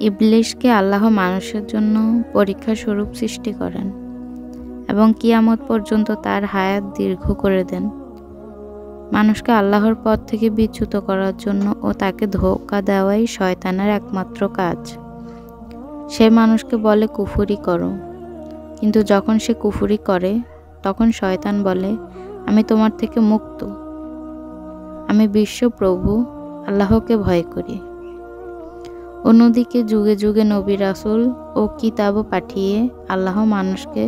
ইবলিশকে আল্লাহ মানুষের জন্য পরীক্ষা স্বরূপ সৃষ্টি করেন এবং কিয়ামত পর্যন্ত তার হায়াত দীর্ঘ করে দেন, মানুষকে আল্লাহর পথ থেকে বিচ্যুত করার জন্য ও তাকে ধোঁকা দেওয়াই শয়তানের একমাত্র কাজ। সে মানুষকে বলে কুফরি করো, কিন্তু যখন সে কুফরি করে তখন শয়তান বলে আমি তোমার থেকে মুক্ত, আমি বিশ্ব প্রভু আল্লাহকে ভয় করি। অন্যদিকে যুগে যুগে নবী রাসূল ও কিতাবও পাঠিয়ে আল্লাহ মানুষকে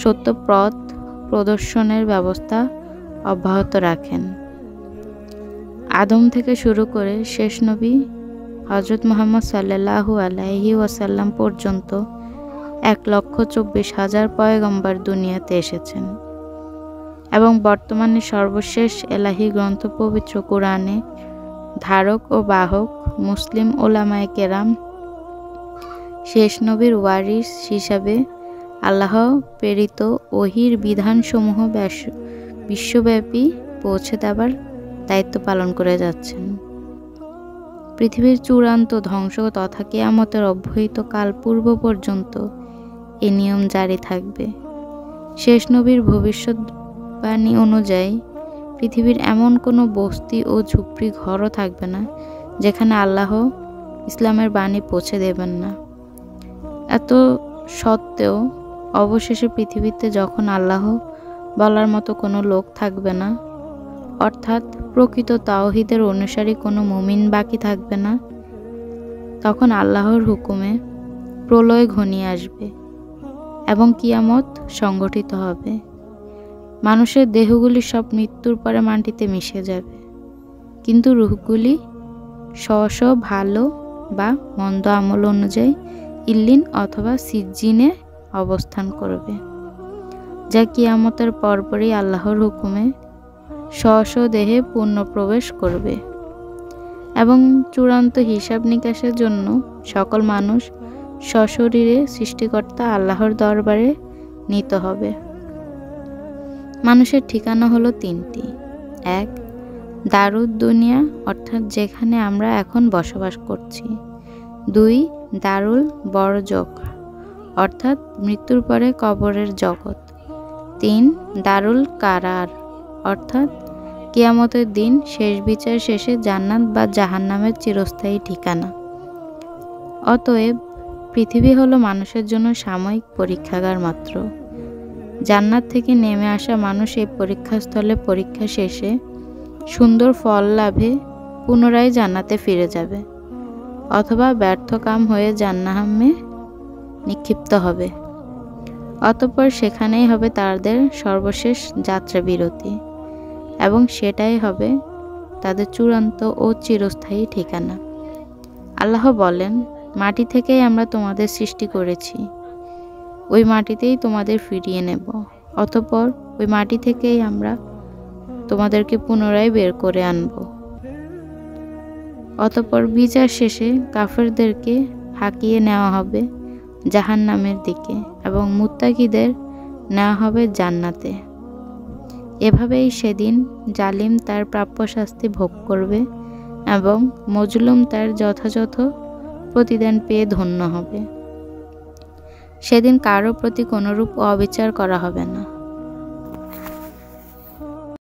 সত্য পথ প্রদর্শনের ব্যবস্থা অব্যাহত রাখেন। আদম থেকে শুরু করে শেষ নবী হযরত মুহাম্মদ সাল্লাল্লাহু আলাইহি ওয়াসাল্লাম পর্যন্ত 1,24,000 পয়গম্বর দুনিয়াতে এসেছেন এবং বর্তমানে সর্বশেষ এলাহি গ্রন্থ পবিত্র কোরআনে ধারক ও বাহক মুসলিম ওলামায়ে কেরাম শেষ নবীর ওয়ারিস হিসাবে আল্লাহ প্রেরিত ওহীর বিধানসমূহ বিশ্বব্যাপী পৌঁছে দেবার দায়িত্ব পালন করে যাচ্ছেন। পৃথিবীর চূড়ান্ত ধ্বংস তথা কিয়ামতের অব্যবহিত কাল পূর্ব পর্যন্ত এ নিয়ম জারি থাকবে। শেষ নবীর ভবিষ্যৎবাণী অনুযায়ী পৃথিবীর এমন কোনো বস্তি ও ঝুপড়ি ঘরও থাকবে না যেখানে আল্লাহ ইসলামের বাণী পৌঁছে দেবেন না। এত সত্ত্বেও অবশেষে পৃথিবীতে যখন আল্লাহ বলার মতো কোনো লোক থাকবে না, অর্থাৎ প্রকৃত তাওহীদের অনুসারী কোনো মুমিন বাকি থাকবে না, তখন আল্লাহর হুকুমে প্রলয় ঘনিয়ে আসবে এবং কিয়ামত সংগঠিত হবে। মানুষের দেহগুলি সব মৃত্যুর পরে মাটিতে মিশে যাবে, কিন্তু রূহগুলি স্ব ভালো বা মন্দ আমল অনুযায়ী ইল্লিন অথবা সিজ্জিনে অবস্থান করবে, যা কিয়ামতের পরপরই আল্লাহর হুকুমে স্ব দেহে পুনঃপ্রবেশ করবে এবং চূড়ান্ত হিসাব নিকাশের জন্য সকল মানুষ সশরীরে সৃষ্টিকর্তা আল্লাহর দরবারে নীত হবে। মানুষের ঠিকানা হলো তিনটি: এক, দারুদ দুনিয়া অর্থাৎ যেখানে আমরা এখন বসবাস করছি; দুই, দারুল বরজখ অর্থাৎ মৃত্যুর পরে কবরের জগৎ; তিন, দারুল কারার অর্থাৎ কিয়ামতের দিন শেষ বিচার শেষে জান্নাত বা জাহান্নামের চিরস্থায়ী ঠিকানা। অতএব পৃথিবী হলো মানুষের জন্য সাময়িক পরীক্ষাগার মাত্র। জান্নাত থেকে নেমে আসা মানুষ এই পরীক্ষাস্থলে পরীক্ষা শেষে সুন্দর ফল লাভে পুনরায় জান্নাতে ফিরে যাবে, অথবা ব্যর্থকাম হয়ে জাহান্নামে নিক্ষিপ্ত হবে। অতঃপর সেখানেই হবে তাদের সর্বশেষ যাত্রা বিরতি এবং সেটাই হবে তাদের চূড়ান্ত ও চিরস্থায়ী ঠিকানা। আল্লাহ বলেন, মাটি থেকেই আমরা তোমাদের সৃষ্টি করেছি, ওই মাটিতেই তোমাদের ফিরিয়ে নেব, অতঃপর ওই মাটি থেকেই আমরা তোমাদেরকে পুনরায় বের করে আনব। অতঃপর বিচার শেষে কাফেরদেরকে হাঁকিয়ে নেওয়া হবে জাহান্নামের দিকে এবং মুত্তাকিদের নেওয়া হবে জান্নাতে। এভাবেই সেদিন জালিম তার প্রাপ্য শাস্তি ভোগ করবে এবং মজলুম তার যথাযথ প্রতিদান পেয়ে ধন্য হবে। সেদিন কারো প্রতি কোনরূপ অবিচার করা হবে না।